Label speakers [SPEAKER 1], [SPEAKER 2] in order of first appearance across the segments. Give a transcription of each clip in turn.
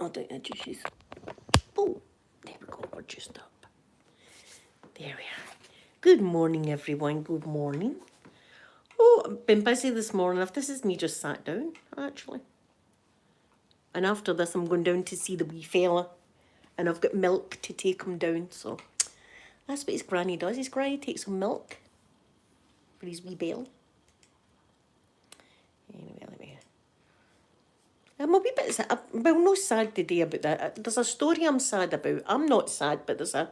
[SPEAKER 1] Oh, don't edge she's. Oh, there we go. We're just up. There we are. Good morning, everyone. Good morning. Oh, I've been busy this morning. If this is me just sat down, actually. And after this, I'm going down to see the wee fella. And I've got milk to take him down, so that's what his granny does. His granny takes some milk for his wee belly. Anyway, let me... I'm a wee bit sad. Well, no sad today about that. There's a story I'm sad about. I'm not sad, but there's a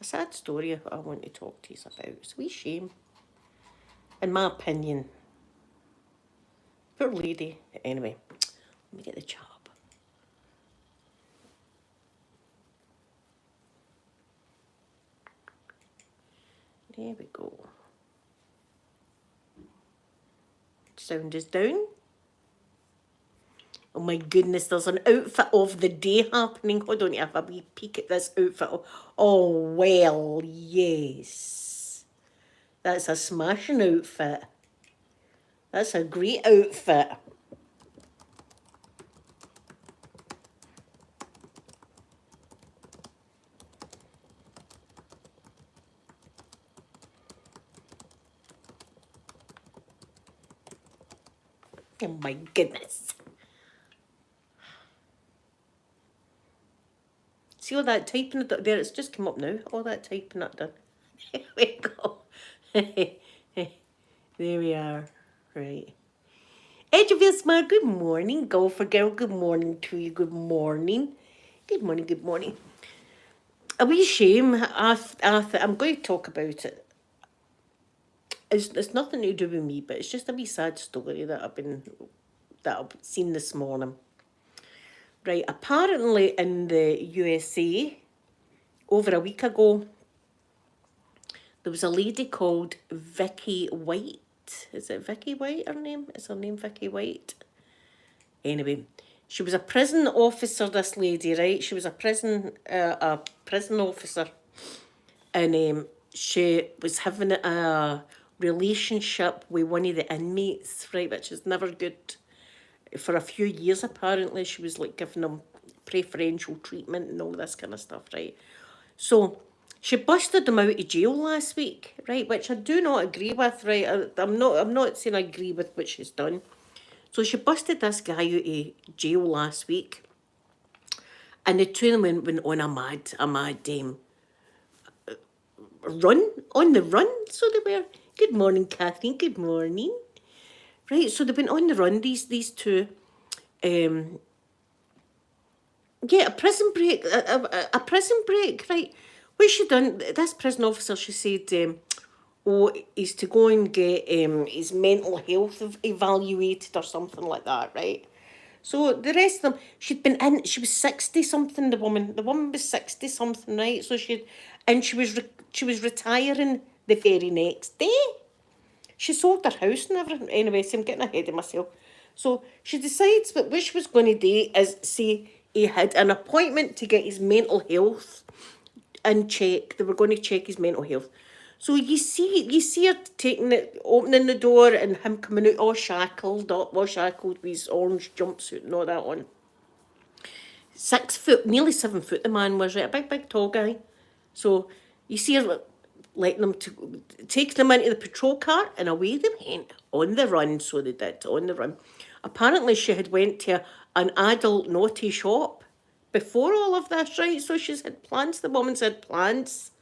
[SPEAKER 1] sad story I want to talk to you about. It's a wee shame, in my opinion. Poor lady. Anyway, let me get the job. There we go. Sound is down. Oh my goodness, there's an outfit of the day happening. Hold on, have a wee peek at this outfit. Oh, well, yes. That's a smashing outfit. That's a great outfit. Oh my goodness. See all that typing there? It's just come up now. All that typing that done. There we go. There we are. Right. Edge of your smile. Good morning, golfer girl. Good morning to you. Good morning. Good morning. Good morning. A wee shame. I'm going to talk about it. It's nothing to do with me, but it's just a wee sad story that I've seen this morning. Right, apparently in the USA, over a week ago, there was a lady called Vicky White. Is it Vicky White, her name? Is her name Vicky White? Anyway, she was a prison officer, this lady, right? She was a prison officer. And she was having a relationship with one of the inmates, right, which is never good. For a few years, apparently, she was like giving them preferential treatment and all this kind of stuff, right? So she busted them out of jail last week, right? Which I do not agree with, right? I'm not saying I agree with what she's done. So she busted this guy out of jail last week, and the two of them went on a mad on the run. So they were. Good morning, Kathleen. Good morning. Right, so they've been on the run, these two. Yeah, a prison break, a prison break, right. What she done, this prison officer, she said, he's to go and get his mental health evaluated or something like that, right? So the rest of them, she was 60-something, the woman was 60-something, right? So she was retiring the very next day. She sold her house and everything. Anyway, so I'm getting ahead of myself. So she decides that what she was going to do is say he had an appointment to get his mental health in check. They were going to check his mental health. So you see her opening the door and him coming out all shackled with his orange jumpsuit and all that on. 6 foot, nearly 7 foot the man was, right? A big tall guy. So you see her letting them take them into the patrol car, and away they went on the run. So they did, on the run. Apparently she had went to an adult naughty shop before all of this, right? So she's had plans. The woman's had plans.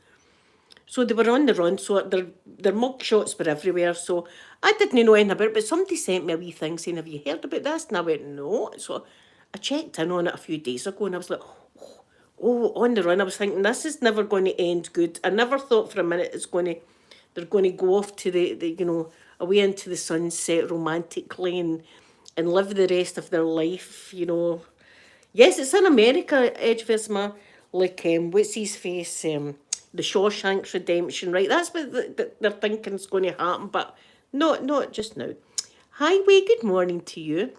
[SPEAKER 1] So they were on the run. So their mug shots were everywhere. So I didn't know anything about it, but somebody sent me a wee thing saying, "Have you heard about this?" And I went, "No." So I checked in on it a few days ago, and I was like, oh, on the run. I was thinking, this is never going to end good. I never thought for a minute they're going to go off to the away into the sunset romantically and live the rest of their life, Yes, it's in America, Edgevisma, like, what's his face, the Shawshank Redemption, right? That's what they're thinking is going to happen, but not just now. Hi, Way, good morning to you.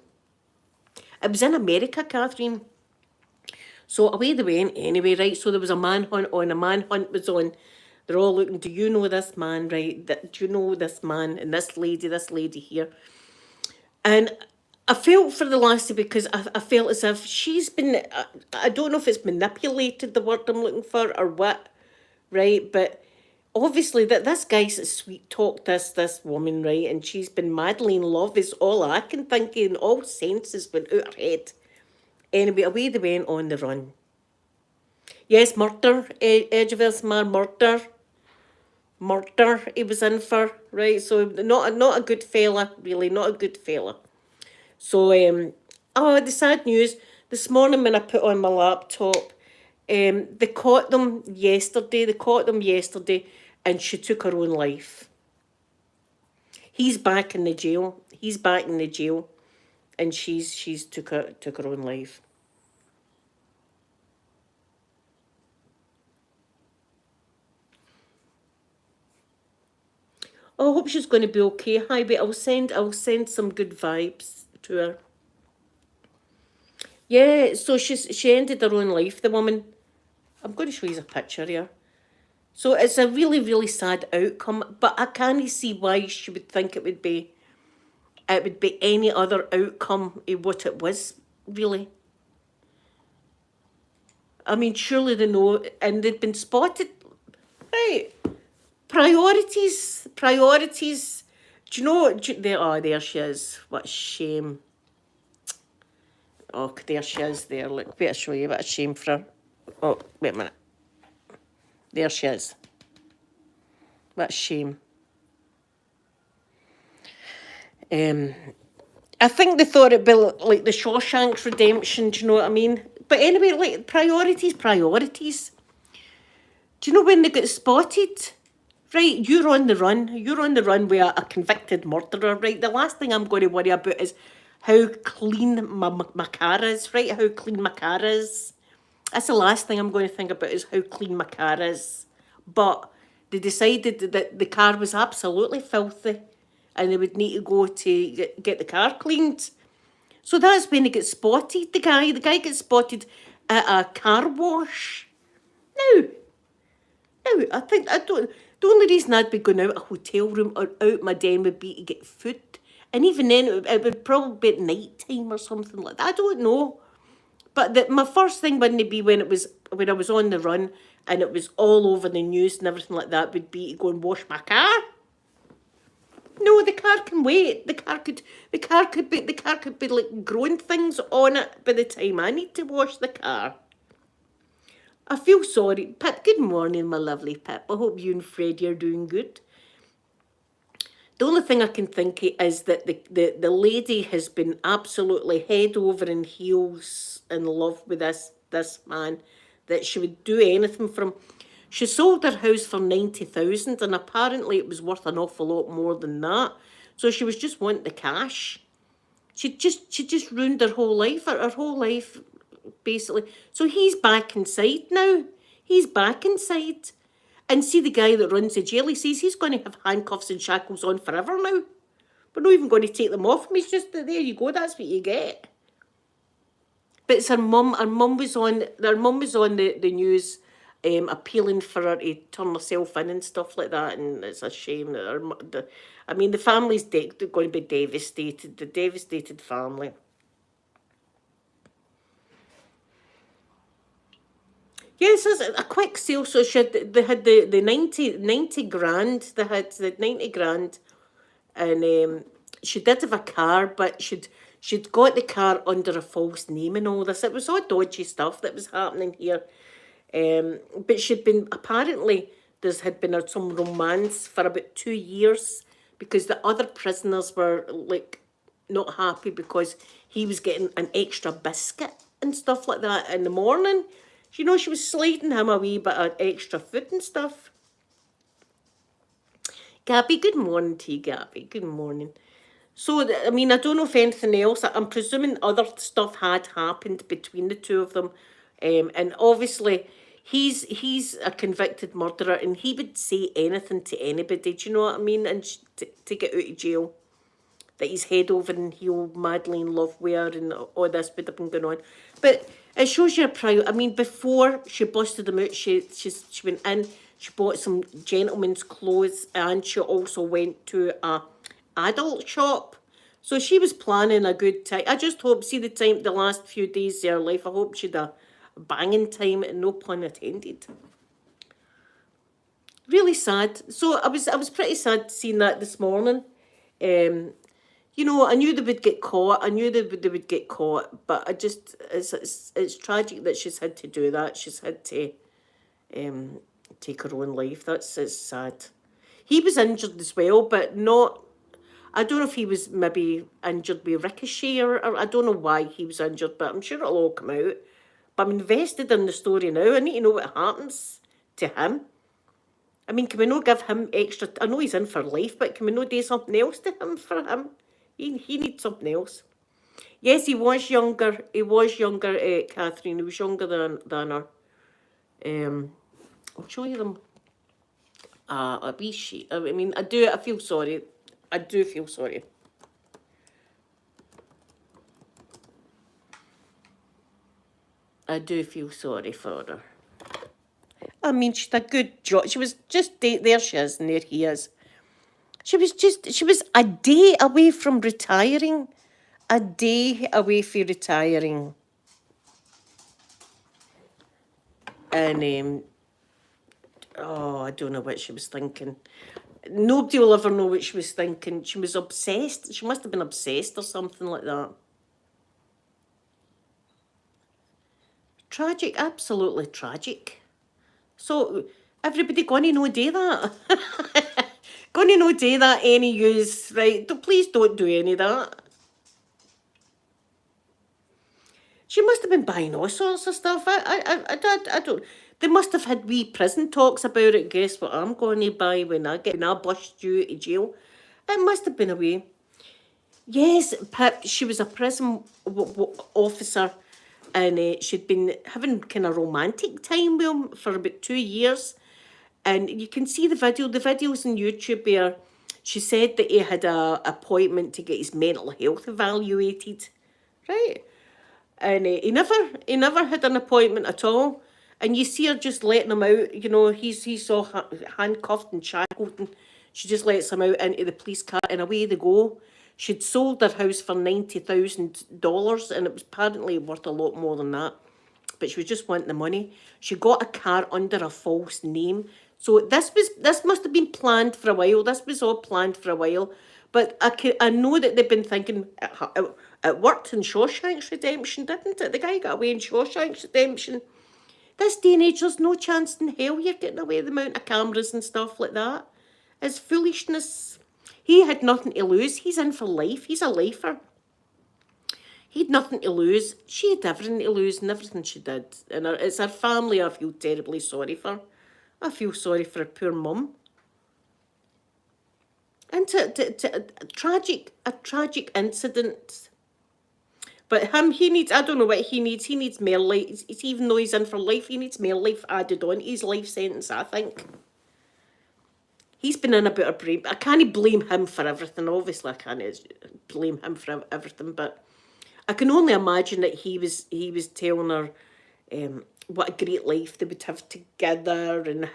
[SPEAKER 1] It was in America, Catherine. So away they went anyway, right? So there was a manhunt on. A manhunt was on. They're all looking, do you know this man, right? Do you know this man and this lady here? And I felt for the lassie because I felt as if she's been, I don't know if it's manipulated, the word I'm looking for, or what, right? But obviously that this guy's sweet talked this woman, right? And she's been madly in love is all I can think in. All senses went out her head. Anyway, away they went on the run. Yes, murder, edge of this man, murder. Murder he was in for, right? So not a good fella, really, not a good fella. So, the sad news this morning when I put on my laptop, they caught them yesterday. They caught them yesterday, and she took her own life. He's back in the jail. He's back in the jail, and she's took her own life. Oh, I hope she's going to be okay. Hi, but I'll send some good vibes to her. Yeah, so she ended her own life. The woman. I'm going to show you a picture here. So it's a really, really sad outcome, but I can't see why she would think it would be any other outcome of what it was, really. I mean, surely they know, and they'd been spotted. Right. Priorities, priorities. Do you know, there she is. What a shame. Oh, there she is there. Look, wait, I'll show you. What a shame for her. Oh, wait a minute. There she is. What a shame. I think they thought it'd be like the Shawshank Redemption, do you know what I mean? But anyway, like, priorities, priorities. Do you know when they get spotted? Right, you're on the run with a convicted murderer, right? The last thing I'm going to worry about is how clean my car is, right? How clean my car is. That's the last thing I'm going to think about is how clean my car is. But they decided that the car was absolutely filthy and they would need to go to get the car cleaned. So that's when he gets spotted, the guy. The guy gets spotted at a car wash. Now, I think, the only reason I'd be going out a hotel room or out my den would be to get food. And even then, it would probably be at night time or something like that. I don't know. But my first thing wouldn't be when I was on the run and it was all over the news and everything like that would be to go and wash my car. No, the car can wait. The car could be like growing things on it by the time I need to wash the car. I feel sorry. Pip, good morning, my lovely Pip. I hope you and Freddie are doing good. The only thing I can think of is that the lady has been absolutely head over and heels in love with this man, that she would do anything for him. She sold her house for 90,000 and apparently it was worth an awful lot more than that. So she was just wanting the cash. She just ruined her whole life. Her whole life, basically. So he's back inside now. He's back inside. And see the guy that runs the jail, he says he's going to have handcuffs and shackles on forever now. We're not even going to take them off him. He's just, there you go, that's what you get. But it's her mum. Her mum was on the news, appealing for her to turn herself in and stuff like that. And it's a shame that the family's going to be devastated. The devastated family. Yes, it's a quick sale. So they had the 90 grand. They had the 90 grand, and she did have a car, but she'd got the car under a false name and all this. It was all dodgy stuff that was happening here. But she'd been apparently had been some romance for about 2 years because the other prisoners were like not happy because he was getting an extra biscuit and stuff like that in the morning. You know, she was sliding him a wee bit of extra food and stuff. Gabby, good morning to you, Gabby. Good morning. So, I don't know if anything else. I'm presuming other stuff had happened between the two of them. And obviously, he's a convicted murderer and he would say anything to anybody, do you know what I mean? And to get out of jail. That he's head over and heel madly in love with her and all this would have been going on. But it shows you a proud. Before she busted him out, she went in, she bought some gentleman's clothes and she also went to a adult shop. So she was planning a good time. I just hope, see the last few days of her life, I hope she'd a banging time, no pun intended. Really sad. So I was pretty sad seeing that this morning. Um, you know, I knew they would get caught. I knew they would get caught, but I just it's tragic that she's had to do that. She's had to um, take her own life. It's sad. He was injured as well, but not. I don't know if he was maybe injured with ricochet or I don't know why he was injured, but I'm sure it'll all come out. But I'm invested in the story now. I need to know what happens to him. I mean, can we not give him extra? I know he's in for life, but can we not do something else to him for him? He needs something else. Yes, he was younger. He was younger, Catherine. He was younger than her. I'll show you them. A wee sheet. I mean, I feel sorry. I do feel sorry. I do feel sorry for her. I mean, she did a good job. She was just there. She is, and there he is. She was a day away from retiring. A day away from retiring. And, I don't know what she was thinking. Nobody will ever know what she was thinking. She was obsessed. She must have been obsessed or something like that. Tragic, absolutely tragic. So, everybody going to know do that? Going to know do that any use, right? Please don't do any of that. She must have been buying all sorts of stuff. I don't. They must have had wee prison talks about it. Guess what I'm going to buy when I bust you to jail? It must have been a way. Yes, Pip. She was a prison officer, and she'd been having kind of romantic time with him for about 2 years. And you can see the video. The videos on YouTube where she said that he had a appointment to get his mental health evaluated, right? And he never had an appointment at all. And you see her just letting him out. You know, he's all handcuffed and shackled, and she just lets him out into the police car, and away they go. She'd sold her house for $90,000, and it was apparently worth a lot more than that. But she was just wanting the money. She got a car under a false name. So this must have been planned for a while. This was all planned for a while. But I know that they've been thinking it worked in Shawshank's Redemption, didn't it? The guy got away in Shawshank's Redemption. This day and age, there's no chance in hell you're getting away with the amount of cameras and stuff like that. It's foolishness. He had nothing to lose. He's in for life. He's a lifer. He'd nothing to lose. She had everything to lose and everything she did. And it's her family I feel terribly sorry for. I feel sorry for her poor mum. And a tragic incident. But he needs, I don't know what he needs. He needs more life. Even though he's in for life, he needs more life added on to his life sentence, I think. He's been in a bit of brain. I can't blame him for everything. Obviously, I can't blame him for everything. But I can only imagine that he was telling her what a great life they would have together, and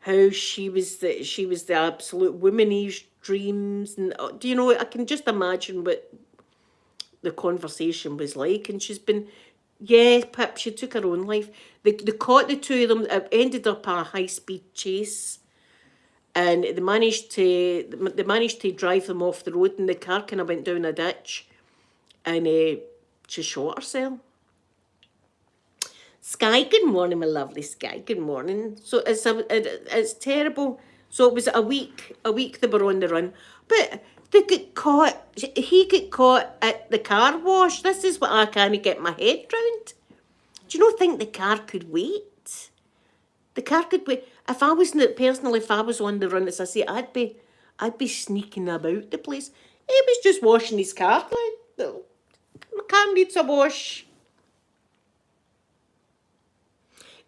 [SPEAKER 1] how she was the absolute woman of his dreams. And do you know? I can just imagine what the conversation was like. And she's been, yeah, Pip. She took her own life. They caught the two of them. It ended up a high-speed chase. And they managed to drive them off the road, and the car kind of went down a ditch, and she shot herself. Sky, good morning, my lovely Sky. Good morning. So it's terrible. So it was a week they were on the run, but they got caught. He got caught at the car wash. This is what I can't get my head round. Do you not think the car could wait? The car could wait. If I was on the run, as I say, I'd be sneaking about the place. He was just washing his car. Like, my car needs a wash.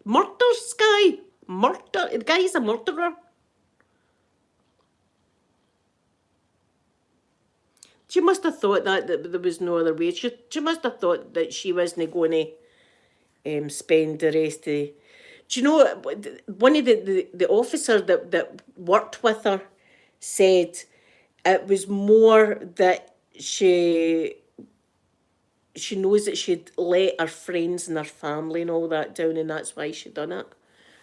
[SPEAKER 1] Murder, Sky. Murder. The guy's a murderer. She must have thought that there was no other way. She must have thought that she wasn't going to spend the rest of. Do you know, one of the officers that worked with her said it was more that she she knows that she'd let her friends and her family and all that down, and that's why she done it.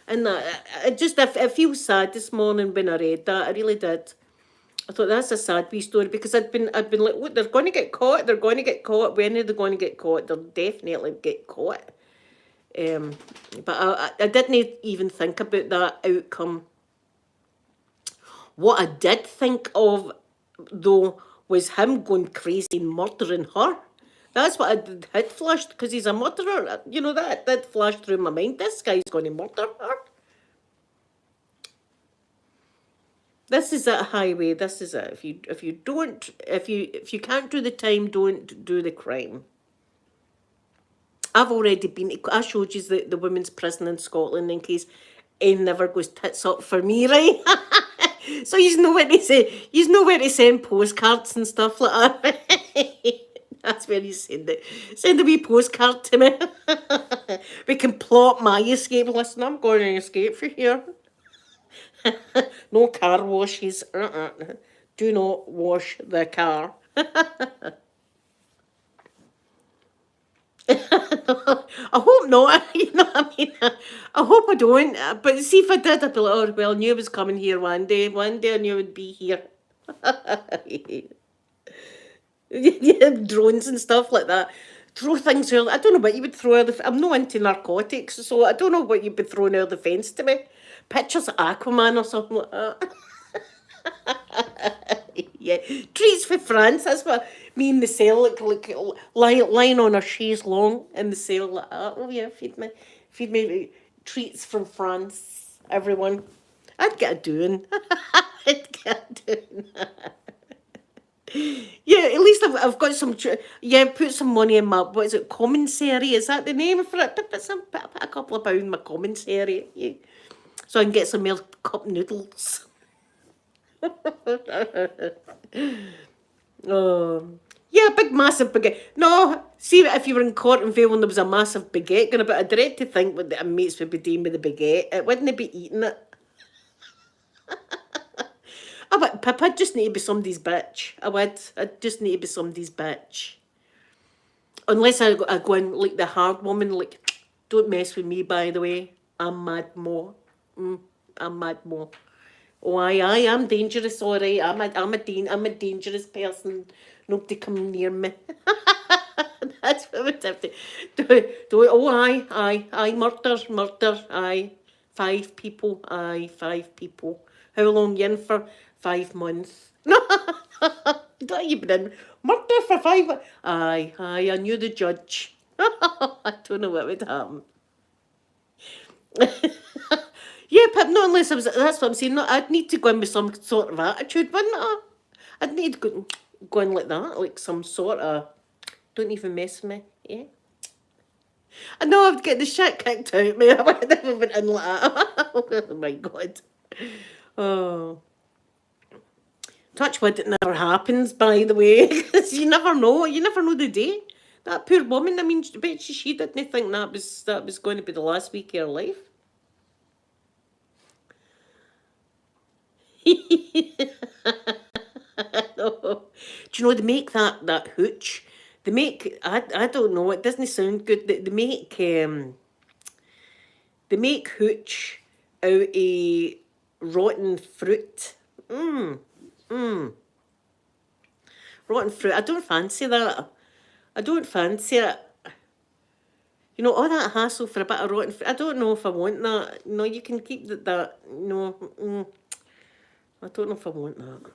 [SPEAKER 1] And I feel sad this morning when I read that. I really did. I thought that's a sad wee story because I'd been like, look, they're going to get caught. They're going to get caught. When are they going to get caught? They'll definitely get caught. Um, but I didn't even think about that outcome. What I did think of, though, was him going crazy and murdering her. That's what had flashed, because he's a murderer. You know, that flashed through my mind. This guy's going to murder her. This is a highway. This is it. If you can't do the time, don't do the crime. I've already been. I showed you the women's prison in Scotland in case it never goes tits up for me, right? So you know where to say. You know where to send postcards and stuff like that. That's where you send it. Send a wee postcard to me. We can plot my escape. Listen, I'm going to escape for here. No car washes. Do not wash the car. I hope not. You know what I mean? I hope I don't. But see, if I did, I'd be like, oh, well, I knew I was coming here one day. One day I knew I would be here. Yeah, drones and stuff like that. Throw things out. I don't know what you would throw out I'm not into narcotics, so I don't know what you'd be throwing out the fence to me. Pictures of Aquaman or something like that. Yeah, treats for France. That's what me in the cell, lying on a chaise long in the cell like that. Oh yeah, feed me treats from France, everyone. I'd get a doing. I'd get a doing. Yeah, at least I've got some. Yeah, put some money in my, what is it, commissary? Is that the name for it? Put a couple of pounds in my commissary. Yeah. So I can get some more cup noodles. Oh. Yeah, big massive baguette. No, see if you were in Cortonvale and there was a massive baguette going about, I dread to think what the mates would be doing with the baguette. It wouldn't be eating it. But Pip, I'd just need to be somebody's bitch. I would. I'd just need to be somebody's bitch. Unless I go in like the hard woman, like, don't mess with me, by the way. I'm Mad Mo. I'm Mad Mo. Oh, I'm dangerous, all right. I'm a dangerous person. Nobody come near me. That's what I would have to do. Oh, aye, murder, aye. 5 people, aye, 5 people. How long you in for? 5 months. No, don't you been in murder for 5 months? Aye, I knew the judge. I don't know what would happen. Yeah, but not unless I was. That's what I'm saying. No, I'd need to go in with some sort of attitude, wouldn't I? I'd need to go in like that, like some sort of. Don't even mess with me. Yeah. I know I'd get the shit kicked out of me. I would never been in like that. Oh my god. Oh. Touch wood, it never happens, by the way. Because you never know. You never know the day. That poor woman, I mean, I bet she didn't think that was going to be the last week of her life. No. Do you know they make that hooch? They make I don't know. It doesn't sound good. They make hooch out of rotten fruit. Rotten fruit. I don't fancy that. I don't fancy it. You know, all that hassle for a bit of rotten fruit. I don't know if I want that. No, you can keep that. No, I don't know if I want that.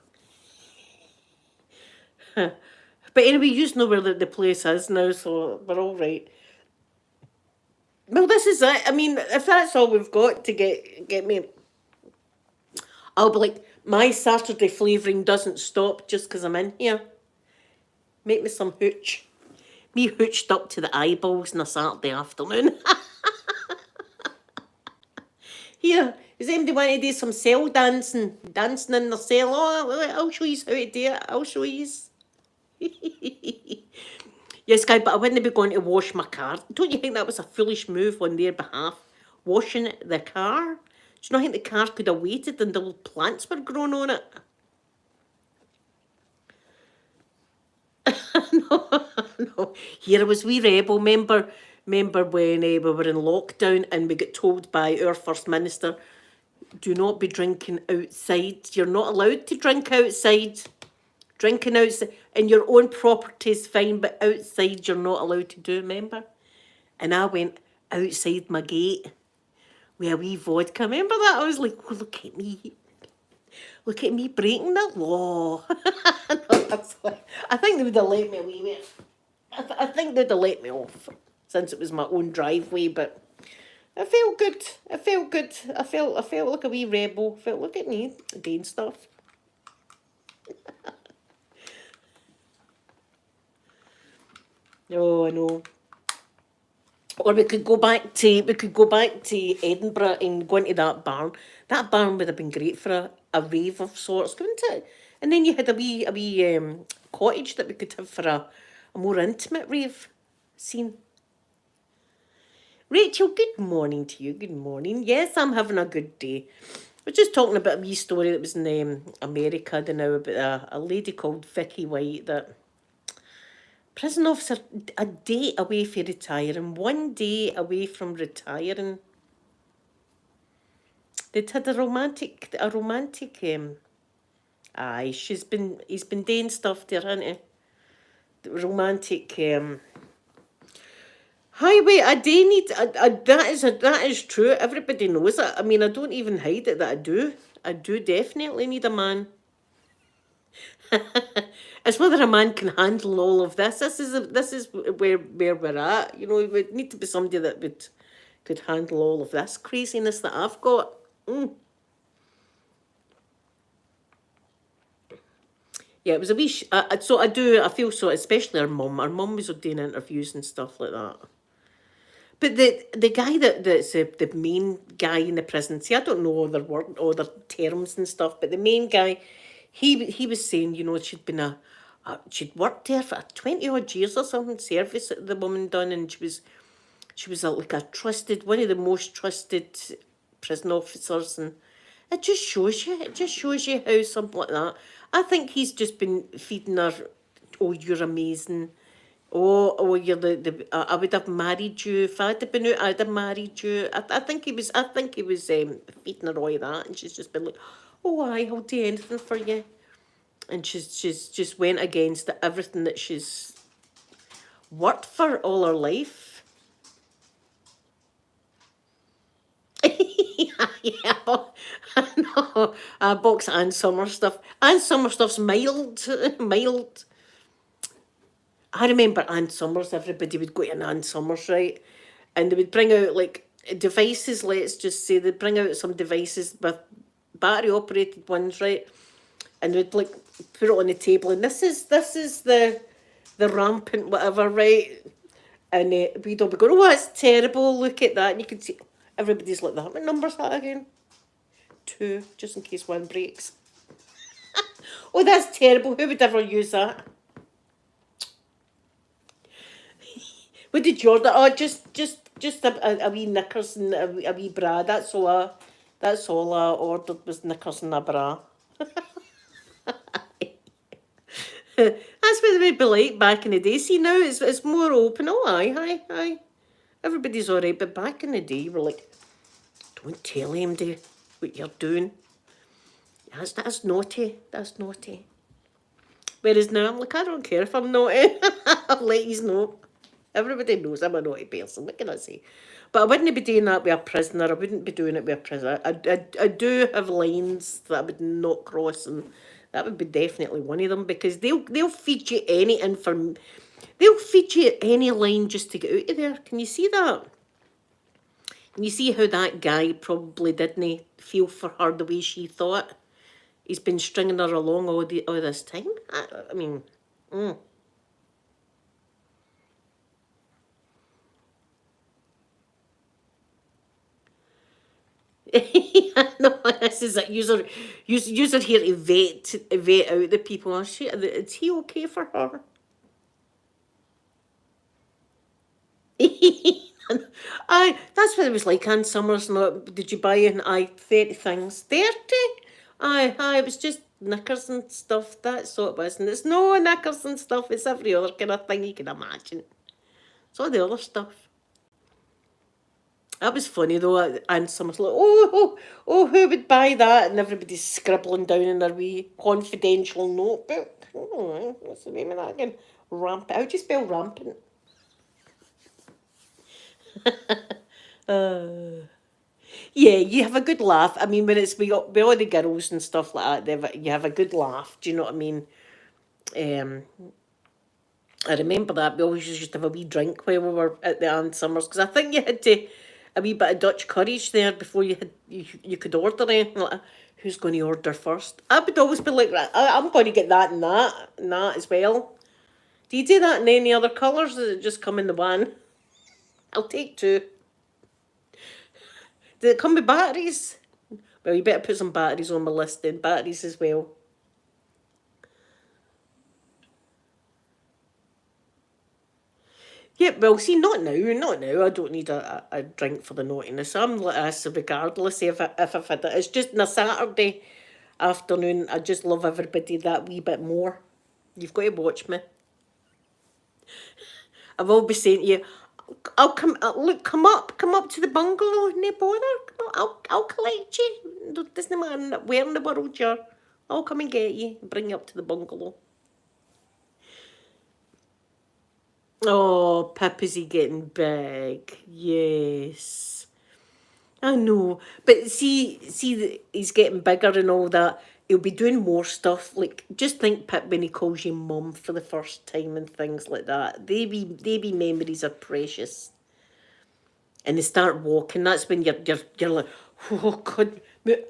[SPEAKER 1] But anyway, you know where the place is now, so we're all right. Well, this is it. I mean, if that's all we've got to get me, I'll be like, my Saturday flavouring doesn't stop just because I'm in here. Make me some hooch. Me hooched up to the eyeballs on a Saturday afternoon. Here, does anybody want to do some cell dancing? Dancing in the cell? Oh, I'll show you how to do it. I'll show you. Yes, guy, but I wouldn't be going to wash my car. Don't you think that was a foolish move on their behalf? Washing the car? Do you not think the car could have waited until plants were grown on it? No. Here was wee rebel. Remember when we were in lockdown and we got told by our First Minister, do not be drinking outside. You're not allowed to drink outside. Drinking outside in your own property is fine, but outside you're not allowed to do, remember? And I went outside my gate with a wee vodka. Remember that? I was like, oh, look at me. Look at me breaking the law. I think they would have let me away with it. I think they'd have let me off since it was my own driveway, but I felt good. I felt good. I felt like a wee rebel. I felt, look at me doing stuff. Oh, I know. Or we could go back to Edinburgh and go into that barn. That barn would have been great for a rave of sorts, wouldn't it? And then you had a wee cottage that we could have for a more intimate rave scene. Rachel, good morning to you. Good morning. Yes, I'm having a good day. We're just talking about a wee story that was in America, I don't know, about a lady called Vicky White that prison officer a day away from retiring, 1 day away from retiring. They'd had a romantic. Aye, he's been doing stuff there, hasn't he? The romantic. Highway, I do need. That is true. Everybody knows it. I mean, I don't even hide it that I do. I do definitely need a man. It's whether a man can handle all of this. This is where we're at. You know, it would need to be somebody that could handle all of this craziness that I've got. Yeah, it was a wee. So I do. I feel so, especially our mum. Our mum was doing interviews and stuff like that. But the guy that's the main guy in the prison. See, I don't know other terms and stuff, but the main guy, he was saying, you know, she'd worked there for 20 odd years or something, service that the woman done, and she was like a trusted, one of the most trusted prison officers, and it just shows you how something like that. I think he's just been feeding her, oh, you're amazing. Oh, you're I would have married you if I'd have been out. I'd have married you. I think he was. I think he was feeding her all that, and she's just been like, "Oh, I'll do anything for you." And she's just went against everything that she's worked for all her life. Yeah, but no, box Ann Summer stuff. Ann Summer stuff's mild, mild. I remember Ann Summers, everybody would go to an Ann Summers, right? And they would bring out like devices, let's just say, they'd bring out some devices with battery operated ones, right? And they'd like put it on the table, and this is the rampant whatever, right? And we'd all be going, oh, that's terrible, look at that. And you could see everybody's like that. What number's that again? 2, just in case one breaks. Oh, that's terrible. Who would ever use that? What did you order? Oh, just a wee knickers and a wee bra. That's all I ordered was knickers and a bra. That's what they would be like back in the day. See, now it's more open. Oh, aye. Everybody's all right, but back in the day, you were like, don't tell MD what you're doing. That's naughty. That's naughty. Whereas now I'm like, I don't care if I'm naughty. I'll let you know. Everybody knows I'm a naughty person. What can I say? But I wouldn't be doing that with a prisoner. I wouldn't be doing it with a prisoner. I do have lines that I would not cross, and that would be definitely one of them, because they'll feed you any they'll feed you any line just to get out of there. Can you see that? Can you see how that guy probably didn't feel for her the way she thought? He's been stringing her along all this time. I mean, no, this is it. User here to vet out the people. Is he okay for her? That's what it was like. Ann Summers, not did you buy an 30 things? 30? It was just knickers and stuff. That's what it was. And it's no knickers and stuff. It's every other kind of thing you can imagine. It's all the other stuff. That was funny though, and someone's like, who would buy that? And everybody's scribbling down in their wee confidential notebook. Oh, what's the name of that again? Rampant. How do you spell rampant? Yeah, you have a good laugh. I mean, when it's with all the girls and stuff like that, you have a good laugh. Do you know what I mean? Um, I remember that we always used to have a wee drink while we were at the Ann Summers, because I think you had to a wee bit of Dutch courage there before you could order anything. Like, who's going to order first? I would always be like, right, I'm going to get that and that as well. Do you do that in any other colours? Does it just come in the one? I'll take two. Did it come with batteries? Well, you better put some batteries on my list then. Batteries as well. Yeah, well, see, not now, not now. I don't need a drink for the naughtiness. I'm like this regardless if I've had it. It's just on a Saturday afternoon, I just love everybody that wee bit more. You've got to watch me. I've always saying to you, I'll come. Look, come up to the bungalow. No bother. I'll collect you. It doesn't matter where in the world you're. I'll come and get you and bring you up to the bungalow. Oh, Pip, is he getting big? Yes. I know. But he's getting bigger and all that. He'll be doing more stuff. Like, just think, Pip, when he calls you mum for the first time and things like that. They be memories are precious. And they start walking. That's when you're like, oh God,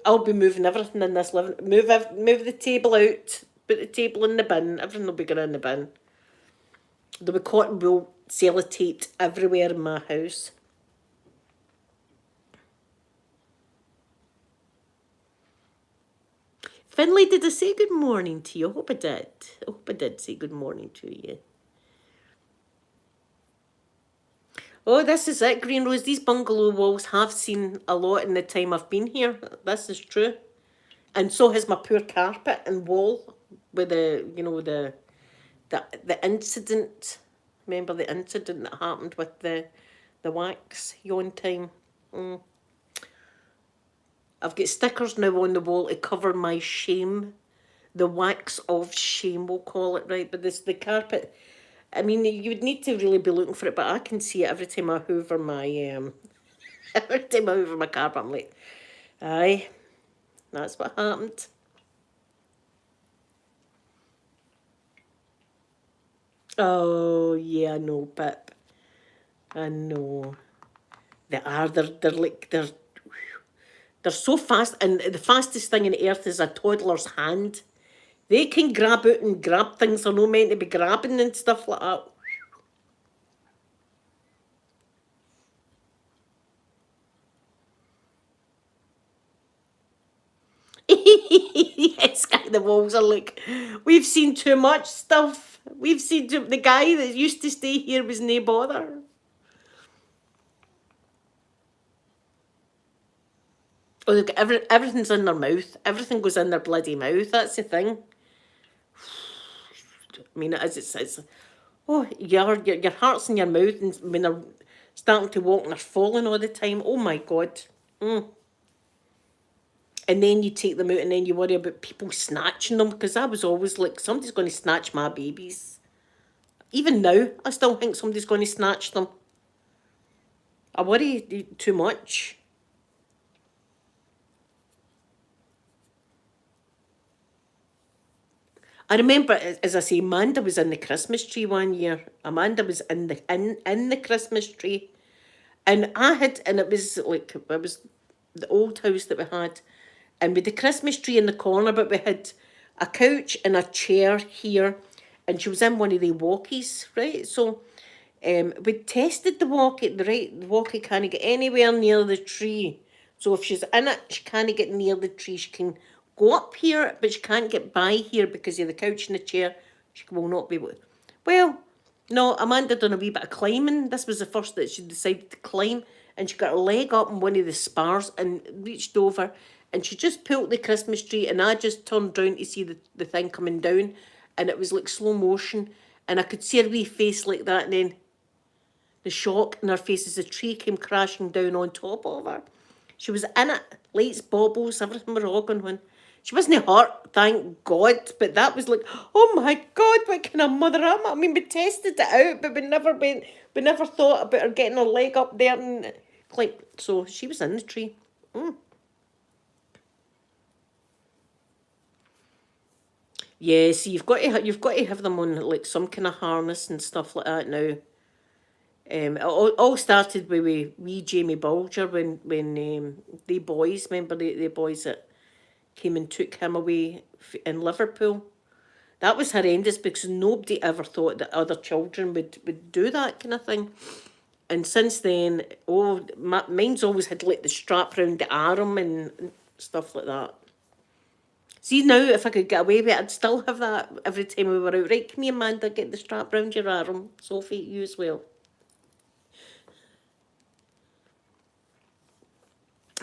[SPEAKER 1] I'll be moving everything in this living. Move the table out. Put the table in the bin. Everything will be going in the bin. There'll be cotton wool sellotaped everywhere in my house. Finlay, did I say good morning to you? I hope I did. I hope I did say good morning to you. Oh, this is it, Green Rose. These bungalow walls have seen a lot in the time I've been here. This is true. And so has my poor carpet and wall with the incident. Remember the incident that happened with the wax yon time? I've got stickers now on the wall to cover my shame. The wax of shame, we'll call it, right? But the carpet, I mean, you would need to really be looking for it, but I can see it every time I hoover my, every time I hoover my carpet, I'm like, aye, that's what happened. Oh, yeah, I know, Pip. I know. They are, they're so fast, and the fastest thing on earth is a toddler's hand. They can grab out and grab things they're not meant to be grabbing and stuff like that. Yes, guy, the walls are like, we've seen too much stuff. The guy that used to stay here was no bother. Oh, look, everything's in their mouth. Everything goes in their bloody mouth. That's the thing. I mean, it's oh, your heart's in your mouth, and when they're starting to walk and they're falling all the time. Oh my God. And then you take them out and then you worry about people snatching them, because I was always like, somebody's going to snatch my babies. Even now, I still think somebody's going to snatch them. I worry too much. I remember, as I say, Amanda was in the Christmas tree one year. Amanda was in the Christmas tree. And it was like, it was the old house that we had. And with the Christmas tree in the corner, but we had a couch and a chair here. And she was in one of the walkies, right? So we tested the walkie, the walkie can't get anywhere near the tree. So if she's in it, she can't get near the tree. She can go up here, but she can't get by here because of the couch and the chair. She will not be able to. Well, no, Amanda done a wee bit of climbing. This was the first that she decided to climb. And she got her leg up on one of the spars and reached over and she just pulled the Christmas tree, and I just turned round to see the thing coming down, and it was like slow motion, and I could see her wee face like that, and then the shock in her face as the tree came crashing down on top of her. She was in it, lights, baubles, everything were all going on. She wasn't hurt, thank God, but that was like, oh my God, what kind of mother am I? I mean, we tested it out, but we never thought about her getting her leg up there, and like, so she was in the tree. Yeah, see, you've got to have them on like some kind of harness and stuff like that now. It all started with wee Jamie Bulger when the boys, remember the boys that came and took him away in Liverpool. That was horrendous because nobody ever thought that other children would do that kind of thing. And since then, mine's always had like the strap round the arm and stuff like that. See now, if I could get away with it, I'd still have that every time we were out. Right, come here, Amanda, get the strap round your arm. Sophie, you as well.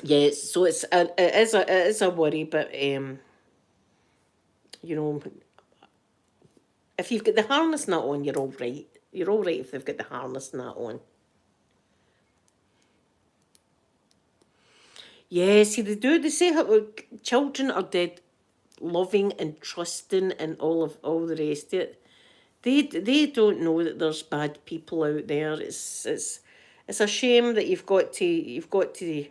[SPEAKER 1] Yeah, so it is a worry, but you know, if you've got the harness and that on, you're all right. You're all right if they've got the harness and that on. Yeah, see, they do. They say how children are dead loving and trusting and all the rest of it. They don't know that there's bad people out there. It's a shame that you've got to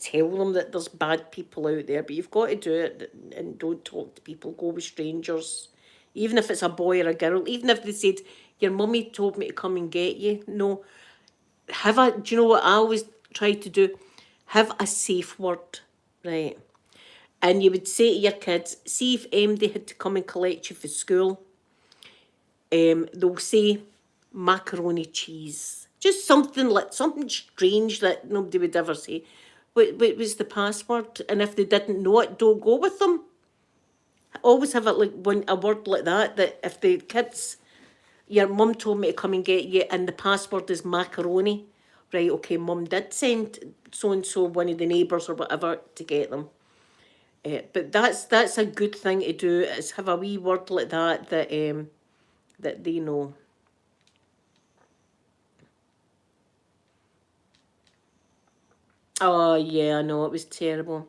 [SPEAKER 1] tell them that there's bad people out there, but you've got to do it and don't talk to people. Go with strangers, even if it's a boy or a girl. Even if they said your mummy told me to come and get you. No, do you know what I always try to do? Have a safe word, right? And you would say to your kids, see if MD had to come and collect you for school, they'll say macaroni cheese. Just something strange that nobody would ever say. What was the password? And if they didn't know it, don't go with them. Always have a word like that, that if the kids, your mum told me to come and get you and the password is macaroni, right, okay, mum did send so-and-so, one of the neighbours or whatever, to get them. But that's a good thing to do, is have a wee word like that they know. Oh yeah, I know, it was terrible.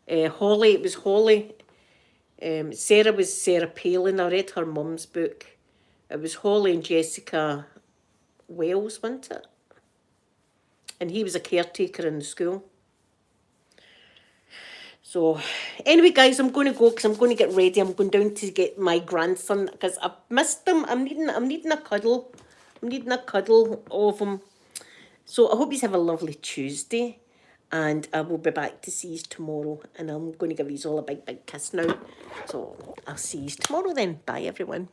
[SPEAKER 1] Holly, it was Holly. Sarah was Sarah Palin. I read her mum's book. It was Holly and Jessica Wells, wasn't it? And he was a caretaker in the school. So, anyway, guys, I'm going to go because I'm going to get ready. I'm going down to get my grandson because I've missed him. I'm needing a cuddle. I'm needing a cuddle of him. So I hope you have a lovely Tuesday, and I will be back to see you tomorrow. And I'm going to give you all a big, big kiss now. So I'll see you tomorrow then. Bye, everyone.